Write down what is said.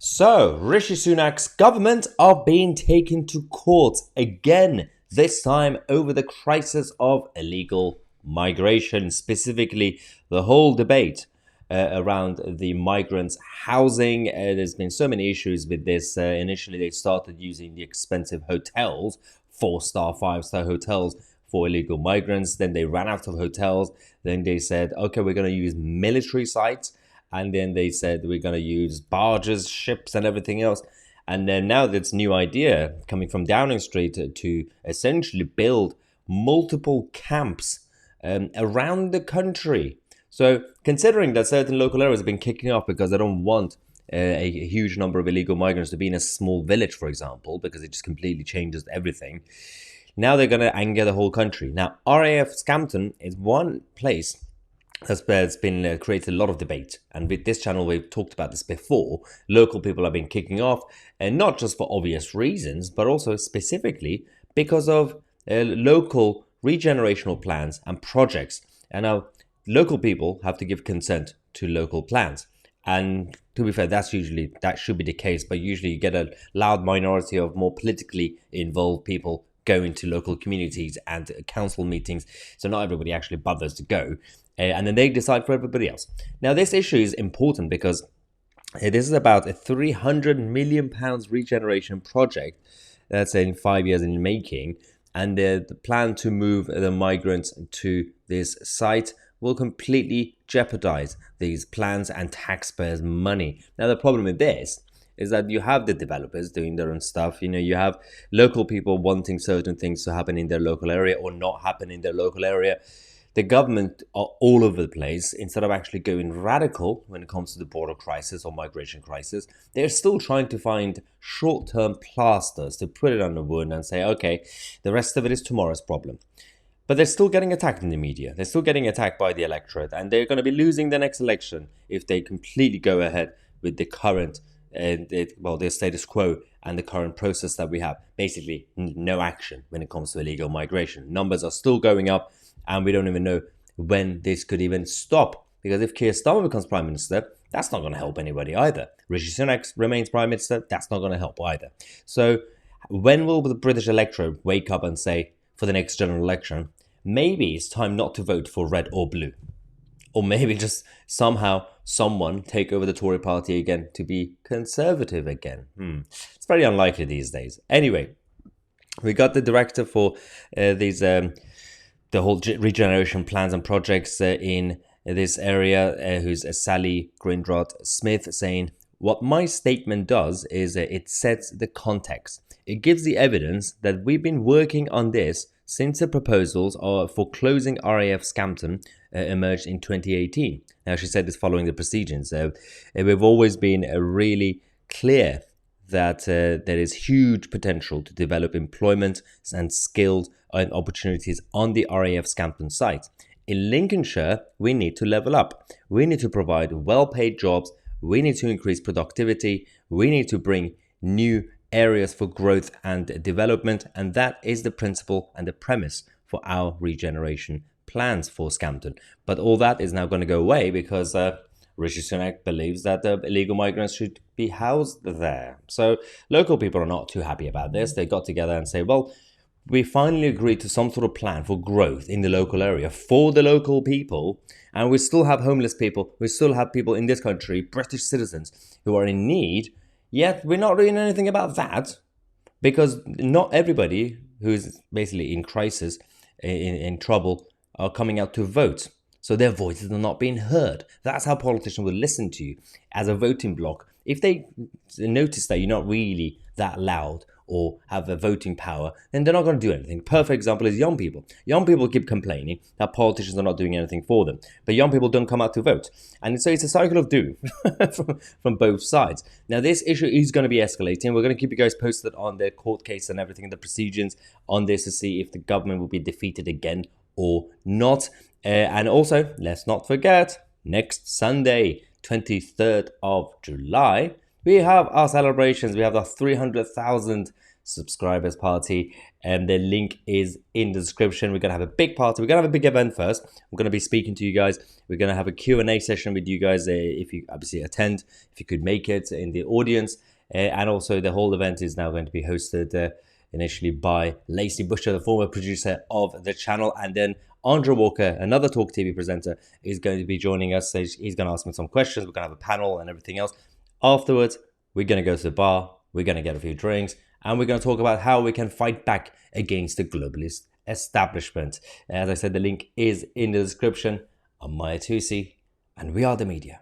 So, Rishi Sunak's government are being taken to court again, this time over the crisis of illegal migration, specifically the whole debate around the migrants' housing. There's been so many issues with this. Initially, they started using the expensive hotels, 4-star, 5-star hotels for illegal migrants. Then they ran out of hotels. Then they said, okay, we're going to use military sites. And then they said we're going to use barges, ships, and everything else. And then now this new idea coming from Downing Street to essentially build multiple camps around the country. So considering that certain local areas have been kicking off because they don't want a huge number of illegal migrants to be in a small village, for example, because it just completely changes everything. Now they're going to anger the whole country. Now, RAF Scampton is one place that's been created a lot of debate, and with this channel we've talked about this before. Local people have been kicking off, and not just for obvious reasons, but also specifically because of local regenerational plans and projects. And now local people have to give consent to local plans, and to be fair, that should be the case, but usually you get a loud minority of more politically involved people going to local communities and council meetings, so not everybody actually bothers to go. And then they decide for everybody else. Now, this issue is important because this is about a £300 million regeneration project that's in 5 years in the making. And the plan to move the migrants to this site will completely jeopardize these plans and taxpayers' money. Now, the problem with this is that you have the developers doing their own stuff. You have local people wanting certain things to happen in their local area or not happen in their local area. The government are all over the place. Instead of actually going radical when it comes to the border crisis or migration crisis, they're still trying to find short-term plasters to put it on the wound and say, okay, the rest of it is tomorrow's problem. But they're still getting attacked in the media. They're still getting attacked by the electorate, and they're going to be losing the next election if they completely go ahead with the current the status quo and the current process that we have. Basically, no action when it comes to illegal migration. Numbers are still going up, and we don't even know when this could even stop. Because if Keir Starmer becomes Prime Minister, that's not going to help anybody either. Rishi Sunak remains Prime Minister, that's not going to help either. So when will the British electorate wake up and say, for the next general election, maybe it's time not to vote for red or blue? Or maybe just somehow someone take over the Tory party again to be conservative again. It's very unlikely these days. Anyway, we got the director for the whole regeneration plans and projects in this area, who's Sally Grindrod-Smith, saying, what my statement does is it sets the context. It gives the evidence that we've been working on this since the proposals for closing RAF Scampton emerged in 2018. Now, she said this following the proceedings. We've always been really clear that there is huge potential to develop employment and skilled opportunities on the RAF Scampton site. In Lincolnshire, we need to level up. We need to provide well-paid jobs. We need to increase productivity. We need to bring new areas for growth and development. And that is the principle and the premise for our regeneration plans for Scampton. But all that is now going to go away because Rishi Sunak believes that the illegal migrants should be housed there. So local people are not too happy about this. They got together and say, well, we finally agreed to some sort of plan for growth in the local area for the local people, and we still have homeless people. We still have people in this country, British citizens, who are in need, yet we're not doing anything about that because not everybody who's basically in crisis, in trouble, are coming out to vote. So their voices are not being heard. That's how politicians will listen to you as a voting bloc. If they notice that you're not really that loud or have a voting power, then they're not going to do anything. Perfect example is young people. Young people keep complaining that politicians are not doing anything for them, but young people don't come out to vote. And so it's a cycle of doom from both sides. Now, this issue is going to be escalating. We're going to keep you guys posted on the court case and everything, the proceedings on this to see if the government will be defeated again or not. And also, let's not forget, next Sunday, 23rd of July, we have our celebrations. We have our 300,000 subscribers party, and the link is in the description. We're going to have a big party. We're going to have a big event first. I'm going to be speaking to you guys. We're going to have a Q&A session with you guys if you obviously attend, if you could make it in the audience. And also the whole event is now going to be hosted initially by Lacey Busher, the former producer of the channel, and then Andrew Walker, another Talk TV presenter, is going to be joining us. So he's going to ask me some questions. We're going to have a panel and everything else. Afterwards, we're going to go to the bar, we're going to get a few drinks, and we're going to talk about how we can fight back against the globalist establishment. As I said, the link is in the description. I'm Mahyar Tousi, and we are the media.